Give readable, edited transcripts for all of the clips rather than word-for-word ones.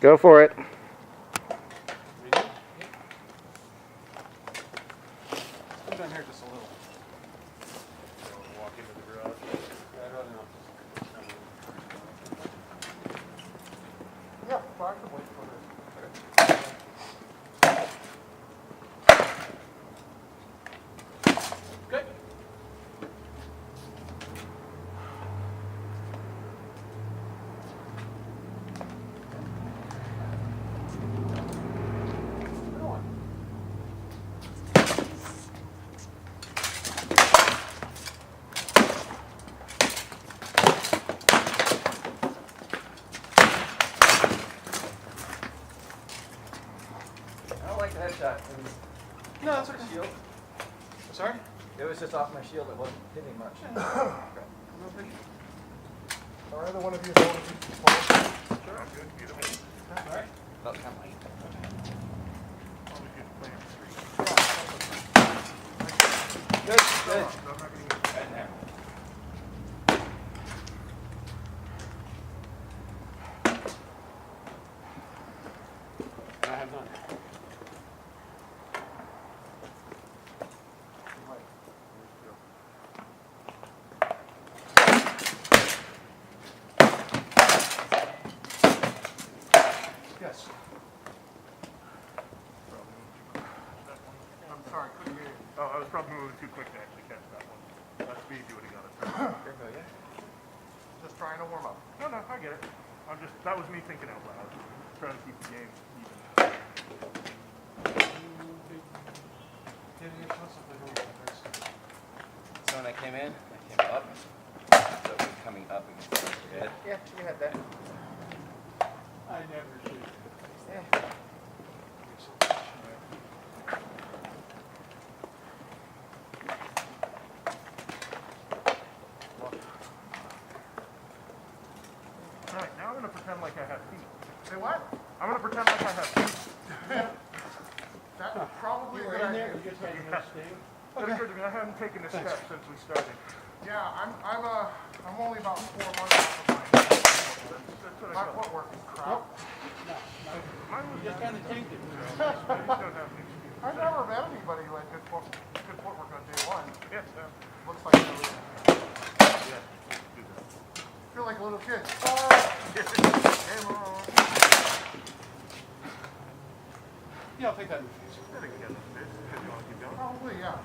Go for it. Come down here just a little. Walk into the garage. I'd rather not. Yeah, well, I can wait for this. Good. I don't like the headshot. No, that's okay. Shield. Sorry? It was just off my shield. It wasn't hitting much. No big. Are either one of you going to be phone? Sure, I'm good. Either way. All right. About kind of light. Always good to play on the street. Good, good. So I'm not gonna get Right there. I have none. Yes. I'm sorry, couldn't hear you. Oh, I was probably moving too quick to actually catch that one. That's me, you would have got it. Here we go, yeah. Just trying to warm up. No, I get it. That was me thinking out loud. Trying to keep the game even. So when I came in, I came up. So it was coming up against your head. Yeah, you had that. I never shoot. Yeah. Alright, now I'm gonna pretend like I have feet. Say what? I'm gonna pretend like I have feet. That was probably You a were good in there, idea. you just had a nice game. That occurred to me. I haven't taken a step since we started. Yeah, I'm only about 4 months off of That's what I my thought. footwork is crap. No, no. Mine was You just kind of tanked it. I just don't have an excuse. I've never met anybody who had good footwork on day one. Yes, Looks like they yeah. Do that. feel like a little kid. Game on. Yeah, I'll take that in the future. I think you got this, if you want to keep going. Probably, yeah.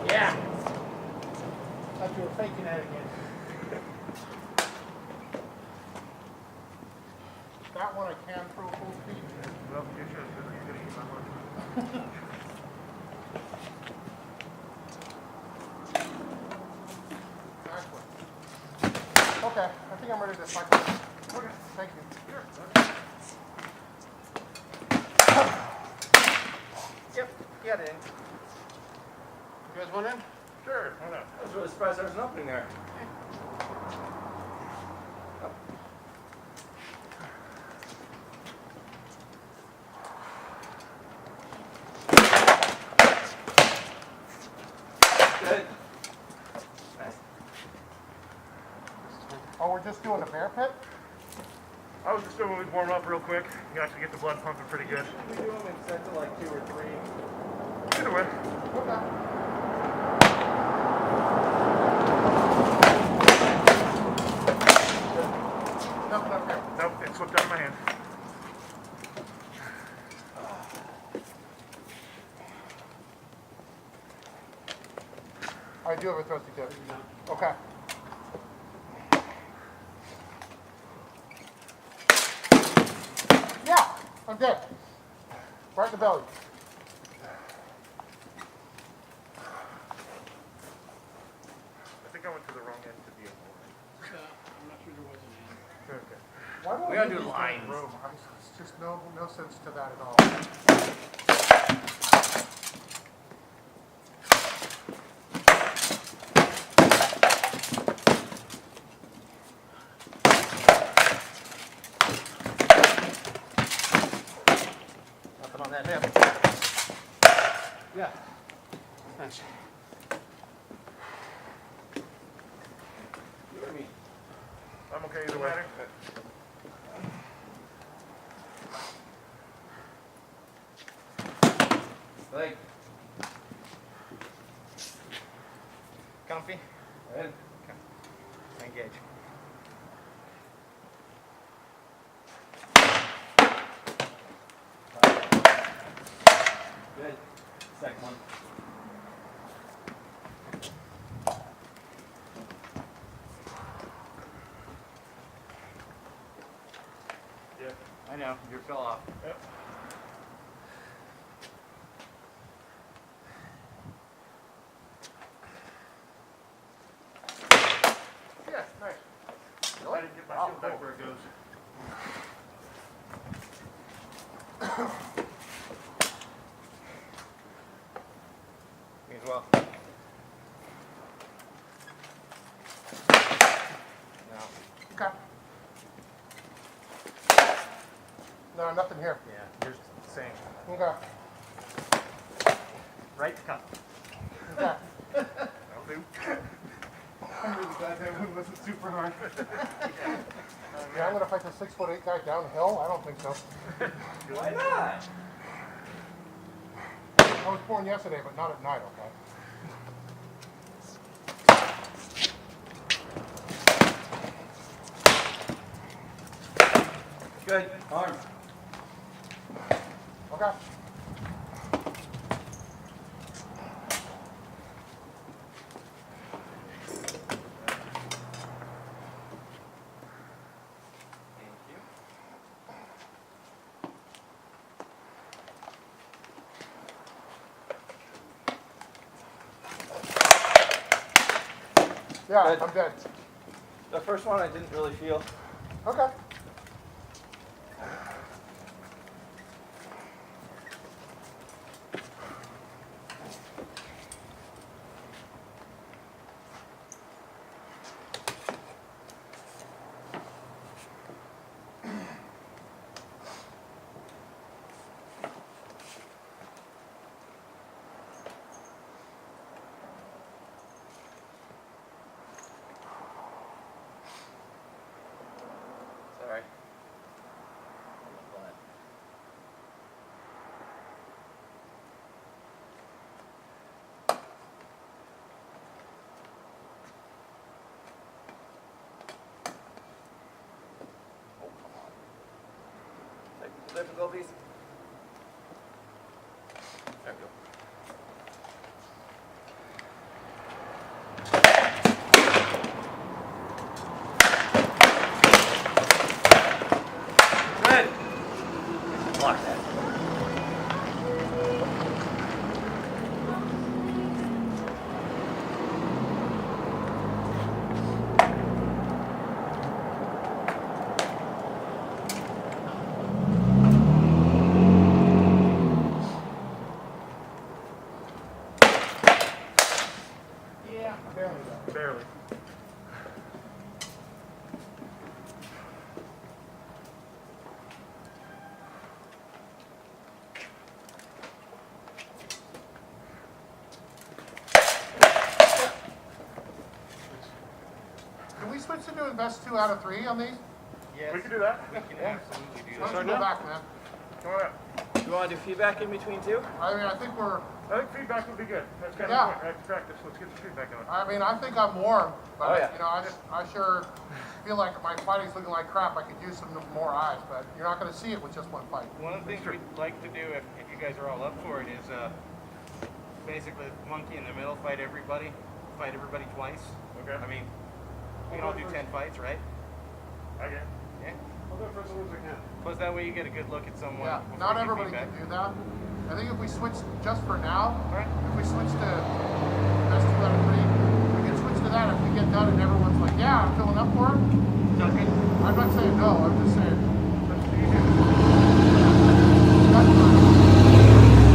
Yeah. Thought you were faking that again. That one I can throw full speed. Well, you should, because you're going to eat my lunch. Excellent. Okay, I think I'm ready to cycle. Okay, thank you. Sure. Yep, you got it in. You guys want in? Sure, why not? I was really surprised there was an opening there. Good. Nice. Oh, we're just doing a bear pit? I was just doing we'd warm up real quick. You actually get the blood pumping pretty good. We do them in sets of like 2 or 3. Either way. Okay. Nothing up here. Nope, it slipped out of my hand. I do have a trusty tip. Okay. Yeah, I'm dead. Right in the belly. I think I went to the wrong end to be able I'm not sure there was any. Okay. Why don't We gotta do do these in lines. the room? It's just no sense to that at all. that hip. Yeah. Thanks. You or me? I'm okay either way. Leg. Comfy? Go ahead. Engage. Good. Second one. Yep. I know, you fell off. Yep. Yeah, nice. I didn't get my shield back where it goes. Me as well. No. Okay. No, nothing here. Yeah, yours is the same. Okay. Right to cup. Okay. That'll do. I'm really glad that one wasn't super hard. Yeah, I'm gonna fight the 6'8" guy downhill. I don't think so. Why not? I was born yesterday, but not at night. Okay. Good. Arm. Okay. Thank you. Yeah, Good. I'm dead. The first one I didn't really feel. Okay. Sorry. Oh, come on. Technical difficulties. There we go. Good. Block that. Yeah, barely though. Barely. Can we switch to doing best 2 out of 3 on these? Yes, We can do that. we can absolutely do Why that. don't you go back, man? Come on up. You want to do feedback in between two? I mean, I think we're. I think feedback would be good. That's kind Yeah. of the point. I have to practice. Let's get the feedback on. I mean, I think I'm warm, but Oh, yeah. you know, I sure feel like my fighting's looking like crap. I could use some more eyes, but you're not going to see it with just one fight. One of the things we'd like to do, if you guys are all up for it, is basically monkey in the middle, fight everybody twice. Okay. I mean, we can all do 10 fights, right? I get it. Yeah. I'll go for as long as I can. Plus that way you get a good look at someone. Yeah, before not you give everybody feedback. can do that. I think if we switch just for now, Alright. if we switch to best 2 out of 3, we can switch to that if we get done and everyone's like, yeah, I'm filling up for it. Sound good? I'm not saying no, I'm just saying. That's the easiest. That's fine.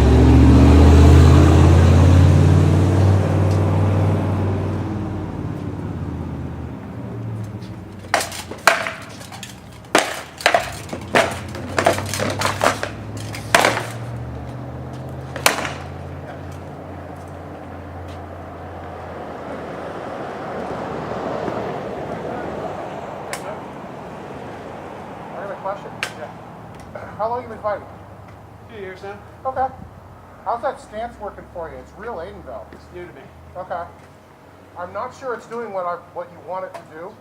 Yeah. How long you been fighting? A few years now. Okay. How's that stance working for you? It's real Aidenville. It's new to me. Okay. I'm not sure it's doing what you want it to do.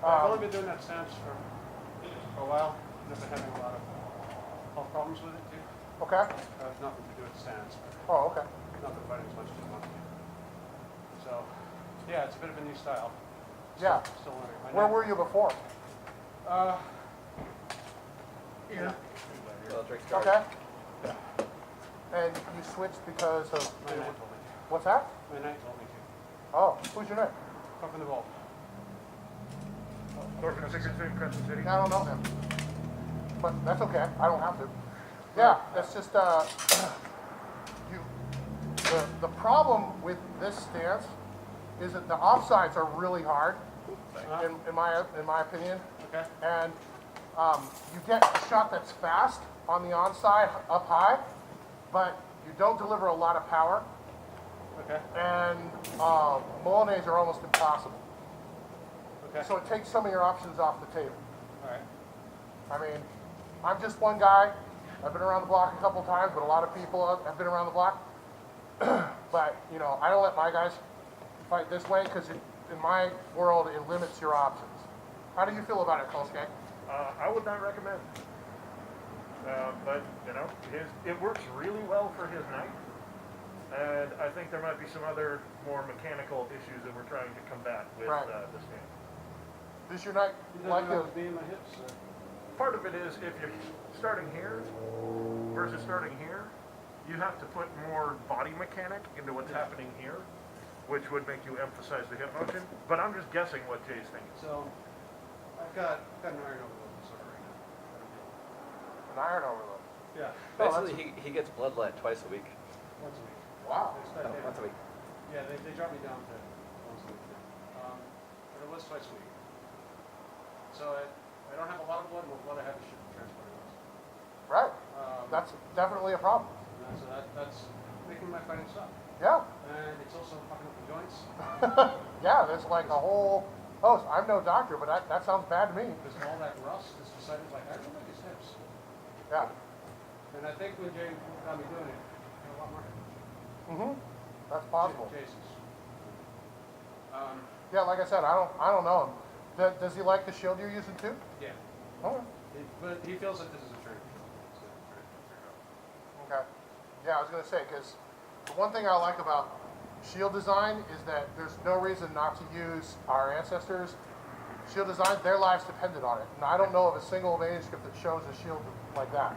I've only been doing that stance for a while. I've been having a lot of health problems with it too. Okay. Nothing to do with the stance, but Oh, okay. not been fighting as much as I want to. So, yeah, it's a bit of a new style. Yeah. Still learning. Where were you before? Here. Well, Drake's guard. Okay. And you switched because of My knight told me to. what's that? My knight told me to. Oh, who's your name? Come from the vault. Thorfinn Sigurdsson, Crescent City. I don't know him, but that's okay. I don't have to. Yeah, that's just you. The problem with this stance is that the offsides are really hard, in my opinion, Okay. and you get a shot that's fast on the onside up high, but you don't deliver a lot of power, Okay. and Bolognese are almost impossible. Okay. So it takes some of your options off the table. All right. I mean, I'm just one guy. I've been around the block a couple times, but a lot of people have been around the block. But, you know, I don't let my guys fight this way because in my world, it limits your options. How do you feel about it, Kolskay? I would not recommend. But, you know, it works really well for his knight. And I think there might be some other more mechanical issues that we're trying to combat with Right. this game. Does your knight He like doesn't the... have to be in my hips. Part of it is if you're starting here versus starting here, you have to put more body mechanic into what's happening here, which would make you emphasize the hip motion. But I'm just guessing what Jay's thinking. So, I've got an iron overload disorder right now. An iron overload? Yeah. Basically, he gets bloodlet twice a week. Once a week. Wow. It's No, that day. once a week. Yeah, they dropped me down to once a week now. But it was twice a week. So I don't have a lot of blood, and what blood I have is should be transported. Right. Um, That's definitely a problem. so that's making my fighting stop. Yeah. And it's also fucking up the joints. Yeah, there's like a whole... Oh, I'm no doctor, but that sounds bad to me. Because all that rust is decided, like, I don't like his hips. Yeah. And I think when Jay got me doing it, I got a lot more hips. Mm-hmm. That's possible. Jason's. Yeah, like I said, I don't know him. Does he like the shield you're using too? Yeah. Oh, But he feels that this is a training field. So I'm trying to figure out. okay. Yeah, I was gonna say, because the one thing I like about shield design is that there's no reason not to use our ancestors' shield design. Their lives depended on it. And I don't know of a single manuscript that shows a shield like that,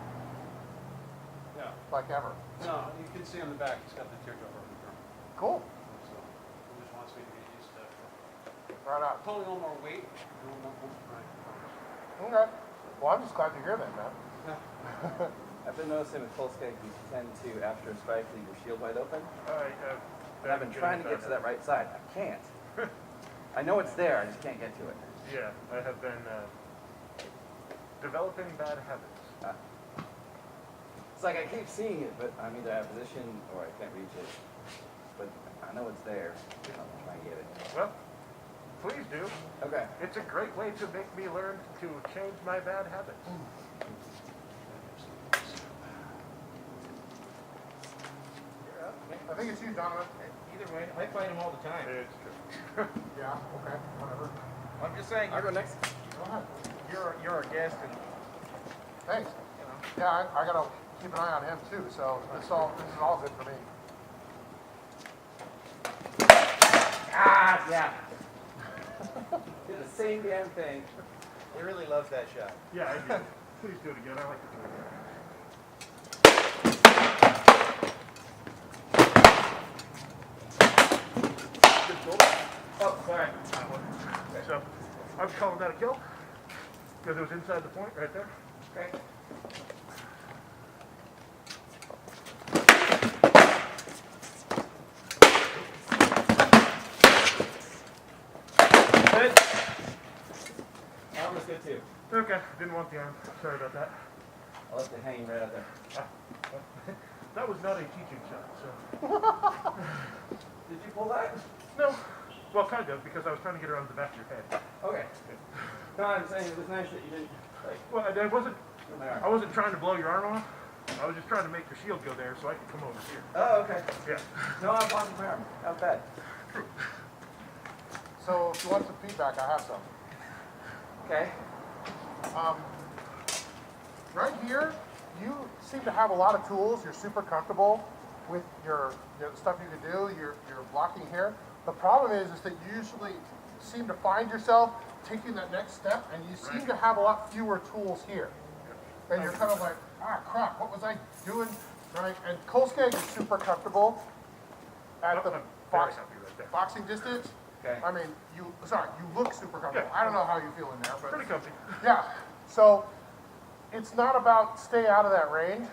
Yeah. like ever. No, you can see on the back, he's got the teardrop over the drum. Cool. So he just wants me to get used to Right on. pulling a little more weight. A little more right. Okay. Well, I'm just glad to hear that, man. Yeah. I've been noticing with Kolskay, you tend to, after a strike, leave your shield wide open. I And I've been trying to get to that right side. I can't. I know it's there, I just can't get to it. Yeah, I have been developing bad habits. It's like I keep seeing it, but I'm either out of position or I can't reach it. But I know it's there. I'm trying to get it. Well, please do. Okay. It's a great way to make me learn to change my bad habits. I think it's you, Donovan. Either way, I fight him all the time. It's true. Yeah. Okay. Whatever. I'm just saying, I'll go next. Go ahead. you're our guest, and Thanks. you know. Yeah, I gotta keep an eye on him too. So this is all good for me. Ah, yeah. Did the same damn thing. He really loves that shot. Yeah, I do. Please do it again. I like to do it again. Oh, sorry. So, I was calling that a kill because it was inside the point right there. Okay. Good. Arm is good too. Okay, didn't want the arm. Sorry about that. I left it hanging right out there. That was not a teaching shot, so. Did you pull that? No. Well, kind of, because I was trying to get around the back of your head. Okay. No, I'm saying it was nice that you didn't, like, Well, I wasn't Where's my arm? I wasn't trying to blow your arm off. I was just trying to make your shield go there so I could come over here. Oh, okay. Yeah. No, I'm on my arm. Not bad. So if you want some feedback, I have some. Okay. Right here, you seem to have a lot of tools. You're super comfortable with your stuff you can do. You're blocking here. The problem is that you usually seem to find yourself taking that next step, and you seem to have a lot fewer tools here. And you're kind of like, ah, crap, what was I doing? Right? And Kolskeg is super comfortable at the I'm very box, happy right there. boxing distance. Okay. I mean, you look super comfortable. Yeah. I don't know how you feel in there, but Pretty comfy. yeah. So it's not about stay out of that range.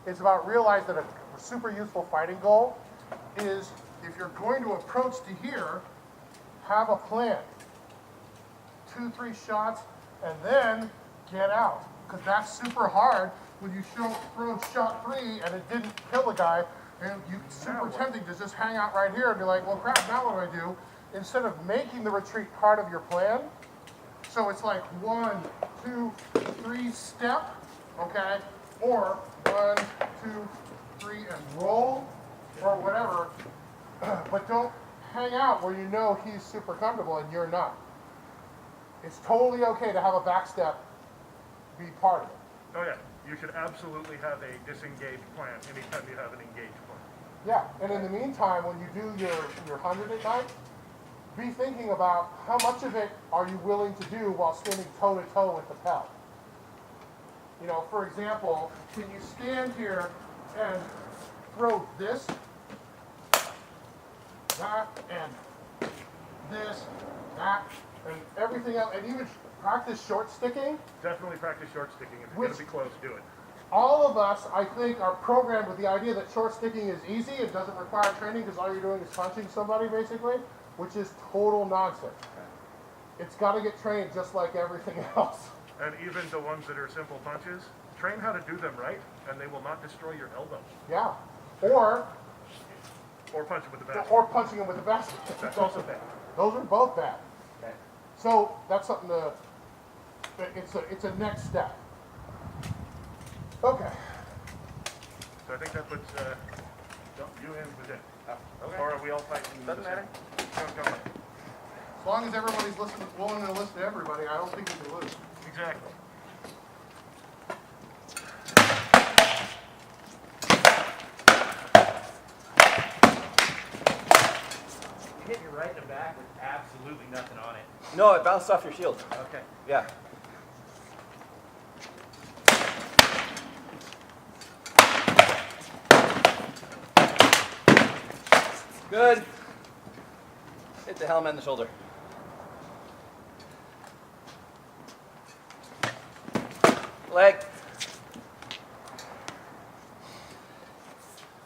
It's about realize that a super useful fighting goal is if you're going to approach to here, have a plan. 2-3 shots and then get out. Because that's super hard when you throw shot 3 and it didn't kill the guy, and it's super tempting to just hang out right here and be like, well crap, now what do I do? Instead of making the retreat part of your plan. So it's like 1, 2, 3 step, okay? Or 1, 2, 3 and roll, or whatever. But don't hang out where you know he's super comfortable and you're not. It's totally okay to have a back step be part of it. Oh yeah, you should absolutely have a disengaged plan anytime you have an engaged plan. Yeah, and in the meantime, when you do your 100 at night, be thinking about how much of it are you willing to do while standing toe-to-toe with the Pell. You know, for example, can you stand here and throw this, that, and this, that, and everything else, and even practice short sticking? Definitely practice short sticking. If you're going to be close, do it. All of us, I think, are programmed with the idea that short sticking is easy. It doesn't require training because all you're doing is punching somebody, basically, which is total nonsense. It's got to get trained just like everything else. And even the ones that are simple punches, train how to do them right, and they will not destroy your elbow. Yeah. Or Punch it with the basket. punching them with a basket. That's also bad. Those are both bad. Okay. So that's something it's a next step. Okay. So I think that puts you in with it. Okay. Or are we all fighting? Doesn't matter. Go. As long as everybody's willing to listen to everybody, I don't think we can lose. Exactly. You hit your right in the back with absolutely nothing on it. No, it bounced off your shield. Okay. Yeah. Good. Hit the helmet in the shoulder. Leg.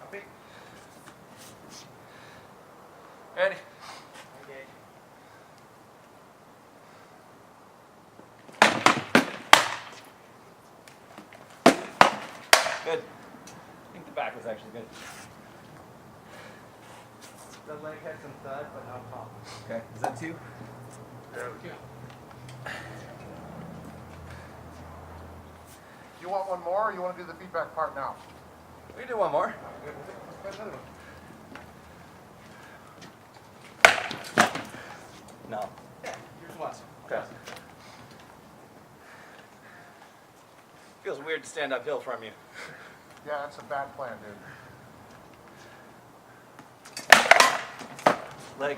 Copy. Ready. Engage. Good. I think the back was actually good. The leg had some thud, but no pop. Okay. Is that 2? You want one more, or you want to do the feedback part now? We can do one more. No. Yeah, yours was. Okay. Feels weird to stand uphill from you. Yeah, that's a bad plan, dude. Leg.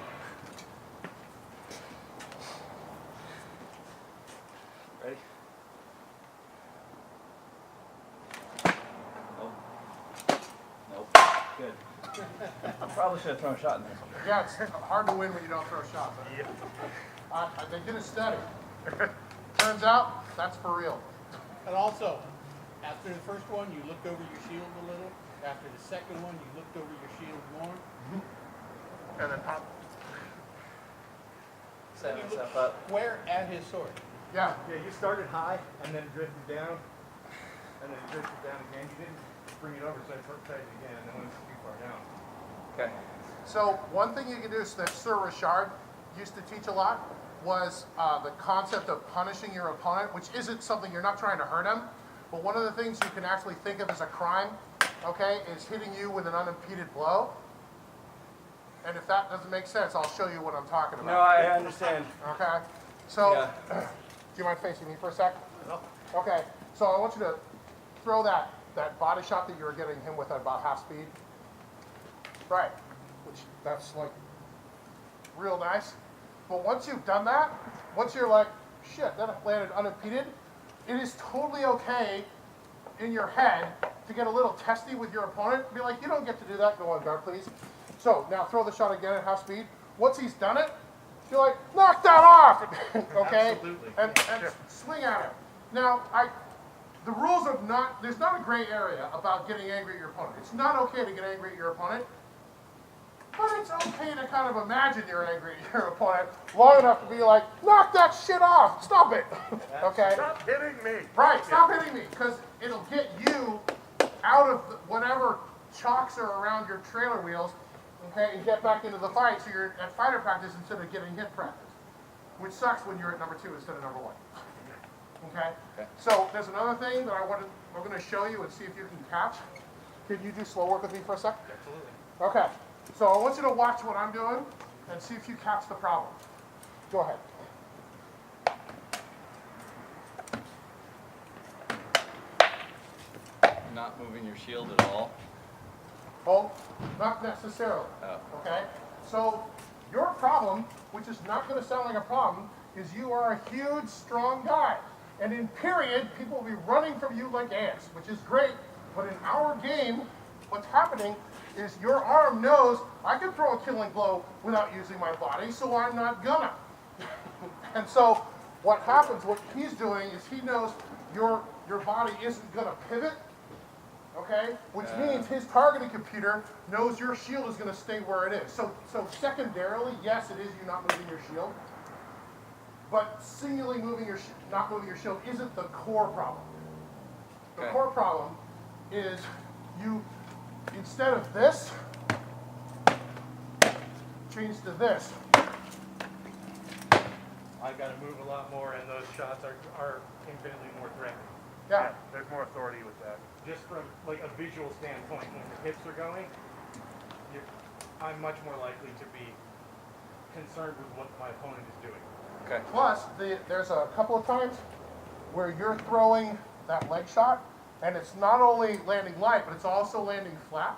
Ready? Nope. Nope. Good. Probably should have thrown a shot in there. Yeah, it's hard to win when you don't throw shots. Yeah. They did a study. Turns out, that's for real. And also, after the first one, you looked over your shield a little. After the second one, you looked over your shield more. And then pop. Set You myself looked up. square at his sword. Yeah, Yeah, you started high and then drifted down, and then drifted down again. You didn't bring it over, so I tried it again, and then went too far down. Okay. so one thing you can do that Sir Richard used to teach a lot was the concept of punishing your opponent, which isn't something you're not trying to hurt him, but one of the things you can actually think of as a crime, okay, is hitting you with an unimpeded blow. And if that doesn't make sense, I'll show you what I'm talking about. No, I understand. Okay, so, Yeah. do you mind facing me for a sec? Okay, so I want you to throw that body shot that you were getting him with at about half speed. Right, which that's like real nice. But once you've done that, once you're like, shit, that landed unimpeded, it is totally okay in your head to get a little testy with your opponent. Be like, you don't get to do that, go on guard please. So now throw the shot again at half speed. Once he's done it, you're like, knock that off, okay? Absolutely. And swing at him. Now, the rules of there's not a gray area about getting angry at your opponent. It's not okay to get angry at your opponent, but it's okay to kind of imagine you're angry at your opponent long enough to be like, knock that shit off, stop it, okay? Stop hitting me. Right, stop hitting me, because it'll get you out of whatever chocks are around your trailer wheels, okay, and get back into the fight so you're at fighter practice instead of getting hit practice, which sucks when you're at number 2 instead of number 1. Okay? So there's another thing that we're going to show you and see if you can catch. Can you do slow work with me for a sec? Absolutely. Okay. So I want you to watch what I'm doing and see if you catch the problem. Go ahead. Not moving your shield at all. Oh, not necessarily. Oh. Okay? So your problem, which is not going to sound like a problem, is you are a huge, strong guy. And in period, people will be running from you like ants, which is great. But in our game, what's happening is your arm knows I can throw a killing blow without using my body, so I'm not gonna. And so what happens, what he's doing is he knows your body isn't gonna pivot, okay? Which means his targeting computer knows your shield is gonna stay where it is. So secondarily, yes, it is you not moving your shield, but singularly not moving your shield isn't the core problem. The Okay. core problem is you, instead of this, change to this. I got to move a lot more, and those shots are infinitely more threatening. Yeah. There's more authority with that. Just from like a visual standpoint, when the hips are going, I'm much more likely to be concerned with what my opponent is doing. Okay. Plus, there's a couple of times where you're throwing that leg shot, and it's not only landing light, but it's also landing flat.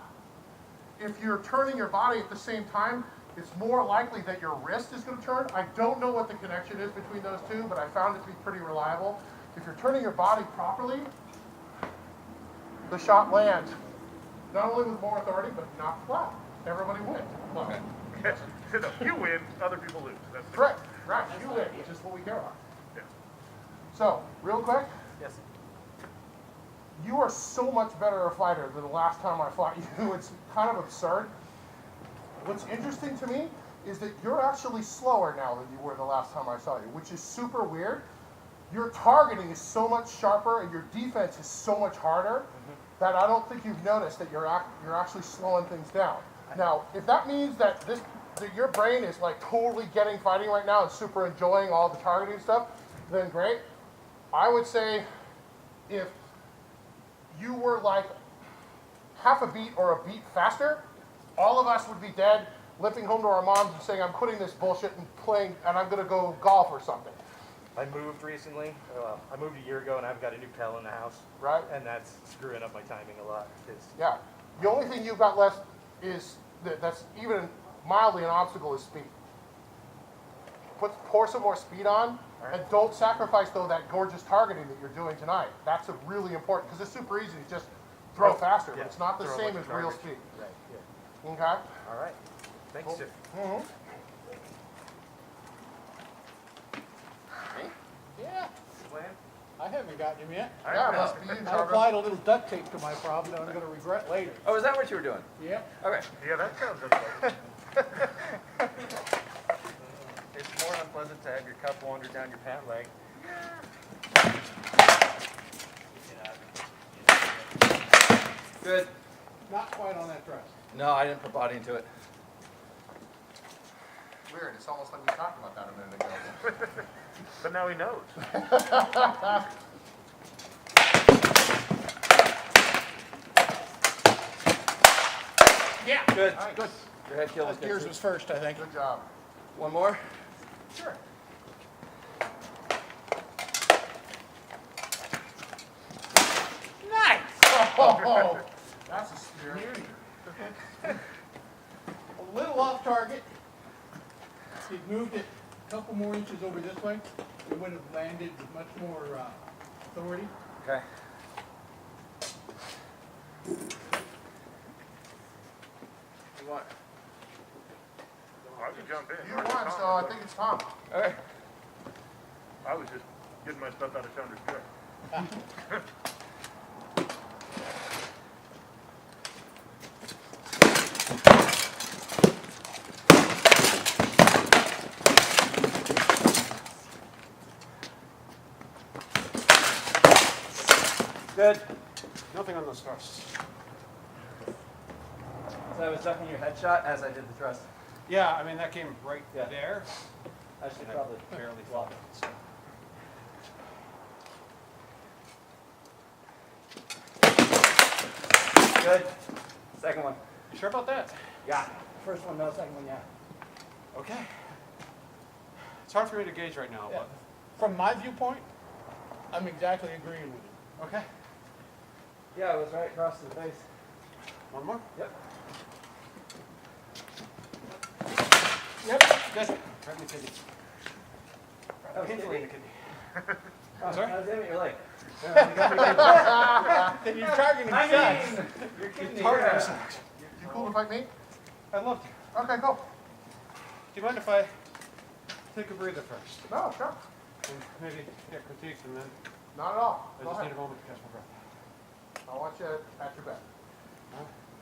If you're turning your body at the same time, it's more likely that your wrist is going to turn. I don't know what the connection is between those two, but I found it to be pretty reliable. If you're turning your body properly, the shot lands not only with more authority, but not flat. Everybody wins. Well, No, you win, other people lose. That's the correct. Right. You win, which is what we care about. Yeah. So, real quick, Yes. you are so much better a fighter than the last time I fought you. It's kind of absurd. What's interesting to me is that you're actually slower now than you were the last time I saw you, which is super weird. Your targeting is so much sharper and your defense is so much harder that I don't think you've noticed that you're actually slowing things down. Now, if that means that your brain is like totally getting fighting right now and super enjoying all the targeting stuff, then great. I would say if you were like half a beat or a beat faster, all of us would be dead, limping home to our moms and saying, I'm quitting this bullshit and playing, and I'm gonna go golf or something, I moved recently. I moved a year ago, and I've got a new pedal in the house, right? and that's screwing up my timing a lot. Yeah. The only thing you've got left is, that's even mildly an obstacle, is speed. Pour some more speed on, and don't sacrifice, though, that gorgeous targeting that you're doing tonight. That's really important, because it's super easy to just throw faster, but it's not the Throw a same bunch as of real garbage. speed. Right, yeah. Okay? All right. Thanks, sir. Mm-hmm. Yeah, I haven't gotten him yet. Yeah, it must be you, I Jarvis. applied a little duct tape to my problem that I'm gonna regret later. Oh, is that what you were doing? Yep. Okay. Yeah, that sounds okay. It's more unpleasant to have your cup wander down your pant leg. Good. Not quite on that dress. No, I didn't put body into it. Weird. It's almost like we talked about that a minute ago. But now he knows. Good. Good. Your head kill was Yours good. was first, I think. Good job. One more? Sure. Nice! Oh, that's a spear. A little off target. If he'd moved it a couple more inches over this way, it would have landed with much more authority. Okay. You want? I can jump in. You won, so I think it's Tom. Okay. I was just getting my stuff out of Chandler's truck. Good. Nothing on those thrusts. So I was ducking your headshot as I did the thrust. Yeah, I mean, that came right Yeah. there. I should And I probably barely flop felt it. it. So. Good. Second one. You sure about that? Yeah. First one, no. Second one, yeah. Okay. It's hard for me to gauge right now, Yeah. From my viewpoint, I'm exactly agreeing with you. but okay. Yeah, it was right across the face. One more. Yep. Yep. Good. Right in the kidney. That was Painfully in the kidney? kidney. Oh, Sorry? I was aiming at your leg. Then you're targeting I sucks. mean, your kidney. Targeting Yeah. sucks. You cool to fight me? I'd love to. Okay, cool. Do you mind if I take a breather first? No, sure. And maybe get critiqued and then Not at all. I Go just ahead. need a moment to catch my breath. I want you at your back.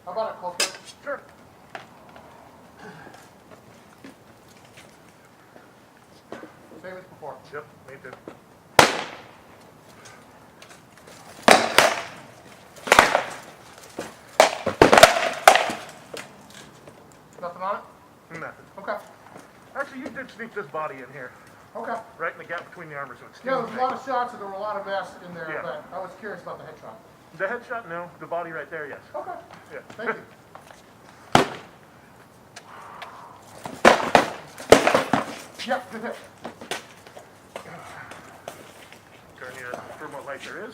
How about it, close grip? Sure. Same as before. Yep, me too. Nothing on it? Nothing. Okay. Actually, you did sneak this body in here, Okay. right in the gap between the armor, so it's Yeah, still there was a lot of shots and there were a lot of mess in there, Yeah. but I was curious about the headshot. The headshot, no. The body right there, yes. Okay. Yeah. Thank you. Yep, good hit. Turn you from what light there is.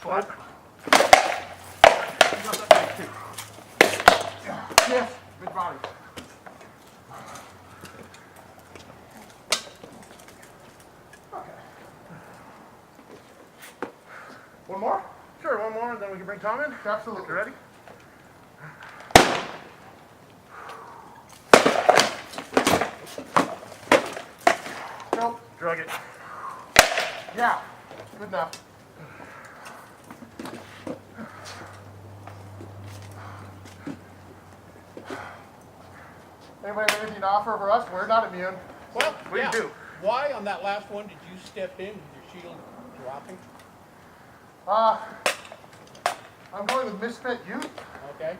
Flat. Yes, good body. Okay. One more? Sure, one more, and then we can bring Tom in. Absolutely. You ready? Nope. Drug it. Yeah, good enough. Anybody have anything to offer for us? We're not immune. Well, Please yeah. do. Why on that last one did you step in with your shield dropping? I'm going with Misfit Youth. Okay.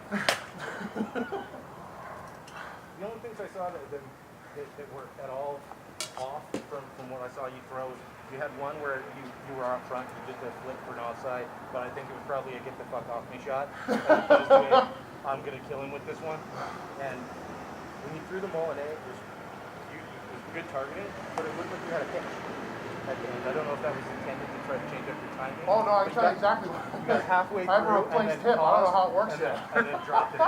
The only things I saw that were at all off from what I saw you throw was you had one where you were up front, you just a flip for an offside, but I think it was probably a get the fuck off me shot. As opposed to a, I'm gonna kill him with this one. And when you threw the mullet A, it was good targeting, but it looked like you had a pitch at the end. I don't know if that was intended to try to change up your timing. Oh no, I but can tell you exactly what. You got halfway I have a through and replaced then hip. I don't know paused how it works and yet. then dropped it in.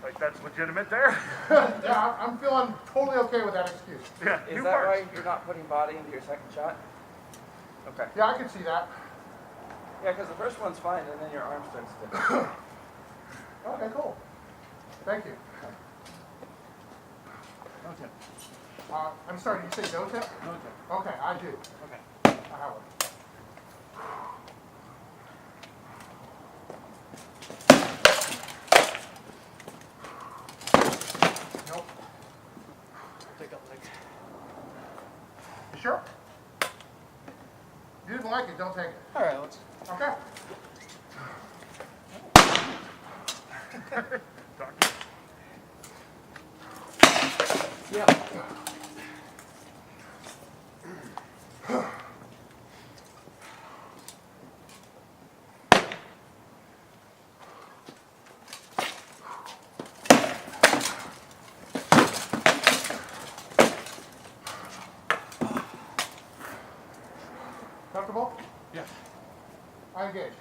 Like, that's legitimate there? Yeah, I'm feeling totally okay with that excuse. Yeah, Is new that parts. why you're not putting body into your second shot? Okay. Yeah, I can see that. Yeah, because the first one's fine, and then your arm starts to. Okay, cool. Thank you. No tip. I'm sorry, did you say no tip? No tip. Okay, I do. Okay. I have one. Nope. Take up leg. You sure? You didn't like it, don't take it. All right, let's. Okay. Doctor. Yeah. Comfortable? Yeah. I engage.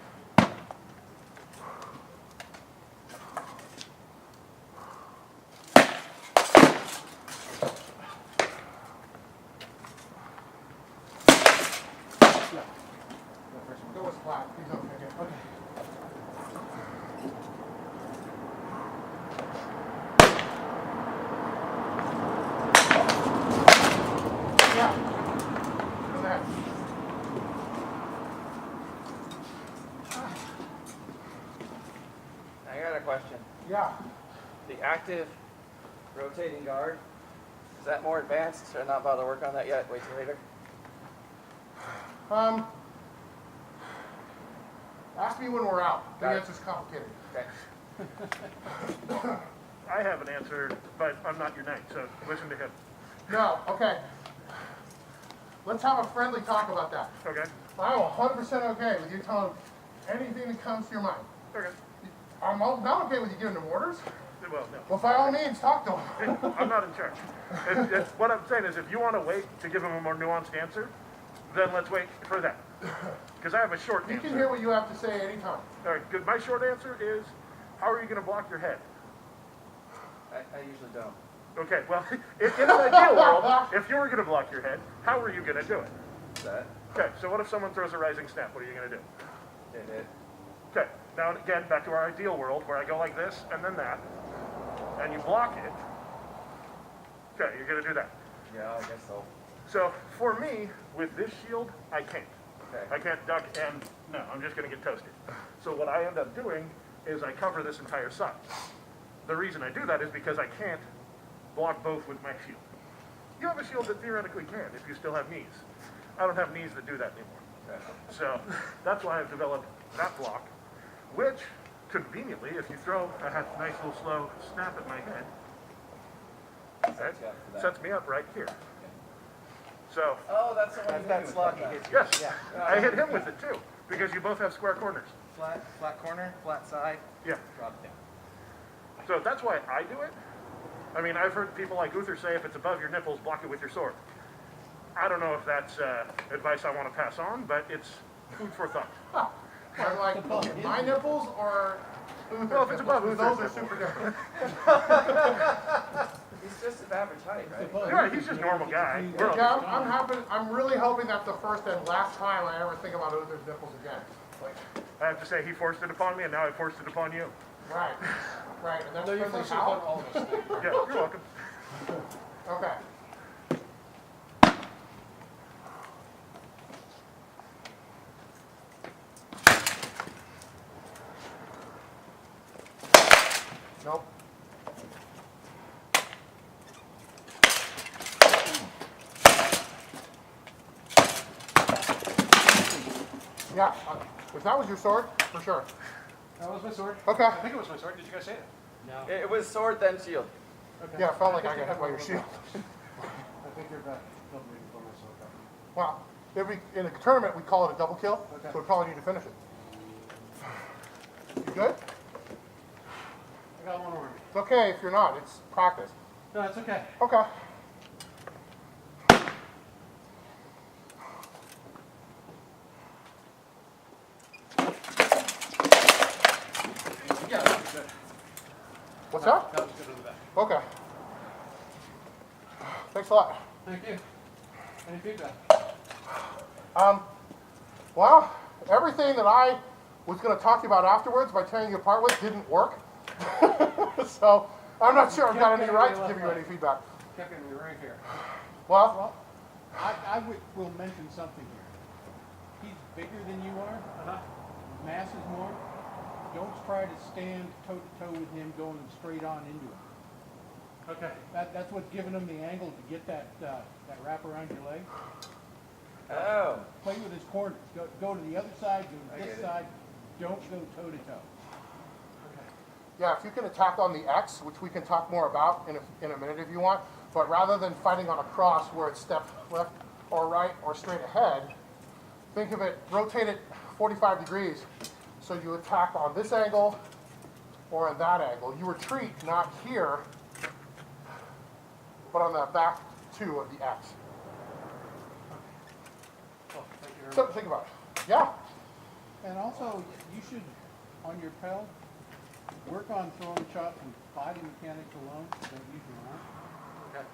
Go with flat. He's okay. Okay. Yeah. Go ahead. I got a question. Yeah. The active rotating guard, is that more advanced? Should I not bother to work on that yet? Wait till later? Ask me when we're out. The Got it. answer's complicated. Okay. I have an answer, but I'm not your knight, so listen to him. No, okay. Let's have a friendly talk about that. Okay? I'm 100% okay with you telling anything that comes to your mind. Okay. I'm not okay with you giving them orders. Well, no. Well, by all means, talk to them. I'm not in charge. What I'm saying is if you want to wait to give him a more nuanced answer, then let's wait for that. Because I have a short You answer. can hear what you have to say anytime. All right, good. My short answer is, how are you going to block your head? I usually don't. Okay, well, in an ideal world, if you were going to block your head, how are you going to do it? That, Okay, so what if someone throws a rising snap? What are you going to do? hit it. Okay, now again, back to our ideal world where I go like this and then that, and you block it. Okay, you're going to do that. Yeah, I guess so. So for me, with this shield, I can't. Okay. I can't duck and, no, I'm just going to get toasted. So what I end up doing is I cover this entire side. The reason I do that is because I can't block both with my shield. You have a shield that theoretically can if you still have knees. I don't have knees that do that anymore. Okay. So that's why I've developed that block, which conveniently, if you throw a nice little slow snap at my head, Sets you up for that. sets me up right here. So, Oh, that's the one you hit That with slug he that. hits you. yes, Yeah. I hit him with it too, because you both have square corners. Flat corner, flat side, Yeah. drop it down. So that's why I do it. I mean, I've heard people like Uther say if it's above your nipples, block it with your sword. I don't know if that's advice I want to pass on, but it's food for thought. I'm like, okay, my nipples or Uther's Well, if it's above nipples? 'Cause Uther's those are nipples. super different. He's just an average height, right? Suppose- Yeah, he's just a normal guy. We're Yeah, all- I'm really hoping that's the first and last time I ever think about Uther's nipples again. Like, I have to say, he forced it upon me, and now I forced it upon you. right, right, and that's No, you friendly first how? about all of us. Yeah, you're welcome. Okay. Nope. Yeah, if that was your sword, for sure. That was my sword. Okay. I think it was my sword. Did you guys say it? No. It was sword, then shield. Okay. Yeah, it felt like I got hit by your shield. I think you're back. Don't read for my sword. Well, in a tournament, we call it a double kill, Okay. so we probably need to finish it. You good? I got one arm. It's okay if you're not, it's practice. No, it's okay. Okay. Yeah, that was good. What's that? That was good on the back. Okay. Thanks a lot. Thank you. Any feedback? Well, everything that I was going to talk to you about afterwards by tearing you apart with didn't work. So I'm not sure I've got any right to give you any feedback. Kicking me right here. Well, Well, will mention something here. He's bigger than you are, Uh-huh. mass is more. Don't try to stand toe-to-toe with him going straight on into him. Okay. That's what's giving him the angle to get that wrap around your leg. Oh. Play with his corners. Go to the other side, go I to get this it. side. Don't go toe-to-toe. yeah, if you can attack on the X, which we can talk more about in a minute if you want, but rather than fighting on a cross where it's step left, or right or straight ahead, think of it, rotate it 45 degrees. So you attack on this angle or on that angle. You retreat not here, but on the back two of the X. Oh, thank you very Something much. to think about. Yeah. And also, you should, on your pedal, work on throwing shots with body mechanics alone, don't use your arm. Okay.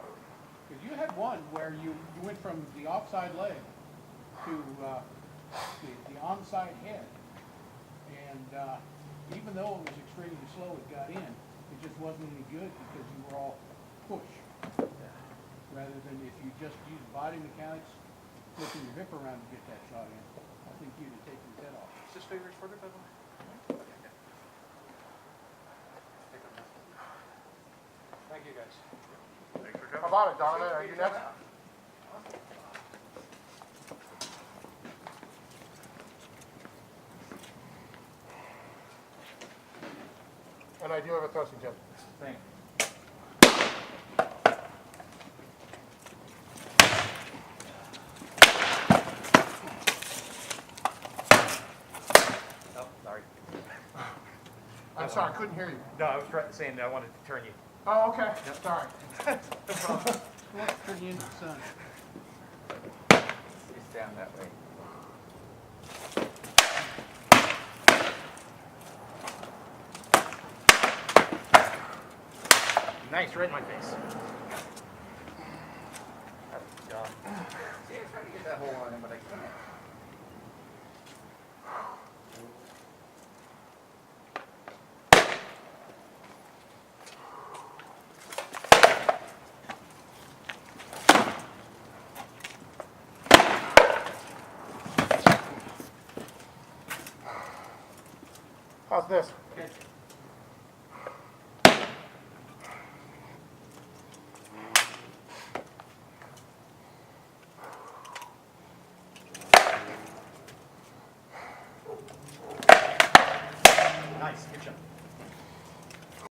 Because you had one where you went from the offside leg to the onside head. And even though it was extremely slow, it got in. It just wasn't any good because you were all push. Rather than if you just use body mechanics, flipping your hip around to get that shot in, I think you'd have taken his head off. Is this figures further, by the way? Take it now. Thank you, guys. Thanks for How coming. about it, Donovan? Are you next? And I do have a toasting chip. Thanks. Oh, sorry. I'm sorry, I couldn't hear you. No, I was saying I wanted to turn you. Oh, okay. Sorry. Let's turn you into the sun. It's down that way. Nice, right in my face. See, I tried to get that hole on him, but I can't. How's this? Okay.